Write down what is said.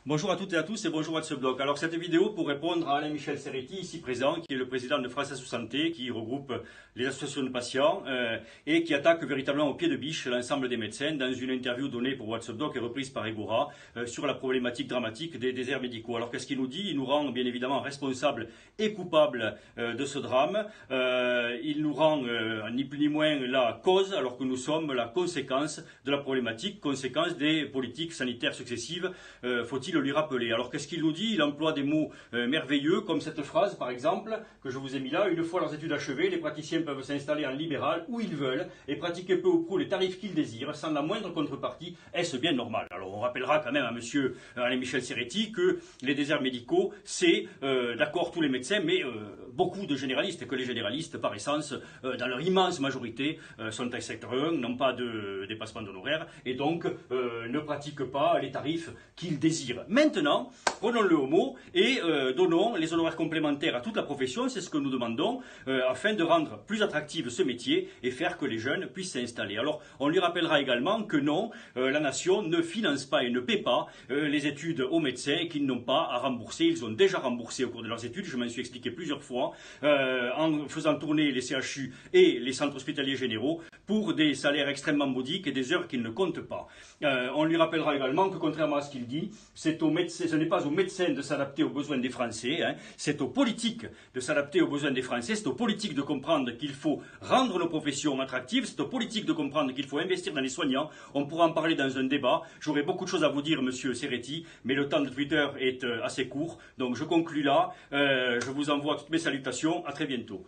Bonjour à toutes et à tous et bonjour à ce blog. Alors cette vidéo pour répondre à Alain-Michel Serretti, ici présent, qui est le président de France Assou Santé, qui regroupe les associations de patients et qui attaque véritablement au pied de biche l'ensemble des médecins dans une interview donnée pour WhatsApp Doc et reprise par Egora sur la problématique dramatique des déserts médicaux. Alors qu'est-ce qu'il nous dit? Il nous rend bien évidemment responsables et coupables de ce drame. Il nous rend ni plus ni moins la cause alors que nous sommes la conséquence de la problématique, conséquence des politiques sanitaires successives. Faut-il lui rappeler. Alors qu'est-ce qu'il nous dit? Il emploie des mots merveilleux comme cette phrase par exemple que je vous ai mis là. Une fois leurs études achevées, les praticiens peuvent s'installer en libéral où ils veulent et pratiquer peu ou prou les tarifs qu'ils désirent sans la moindre contrepartie. Est-ce bien normal? Alors on rappellera quand même à monsieur Alain-Michel Serretti que les déserts médicaux c'est d'accord tous les médecins mais beaucoup de généralistes et que les généralistes par essence dans leur immense majorité sont en secteur 1, n'ont pas de dépassement d'honoraires et donc ne pratiquent pas les tarifs qu'ils désirent. Maintenant, prenons-le au mot et donnons les honoraires complémentaires à toute la profession, c'est ce que nous demandons, afin de rendre plus attractif ce métier et faire que les jeunes puissent s'installer. Alors, on lui rappellera également que non, la nation ne finance pas et ne paie pas les études aux médecins et qu'ils n'ont pas à rembourser. Ils ont déjà remboursé au cours de leurs études, je m'en suis expliqué plusieurs fois, en faisant tourner les CHU et les centres hospitaliers généraux pour des salaires extrêmement modiques et des heures qu'ils ne comptent pas. On lui rappellera également que contrairement à ce qu'il dit, ce n'est pas aux médecins de s'adapter aux besoins des Français, c'est aux politiques de s'adapter aux besoins des Français, c'est aux politiques de comprendre qu'il faut rendre nos professions attractives, c'est aux politiques de comprendre qu'il faut investir dans les soignants. On pourra en parler dans un débat, j'aurai beaucoup de choses à vous dire monsieur Serretti, mais le temps de Twitter est assez court, donc je conclus là, je vous envoie toutes mes salutations, à très bientôt.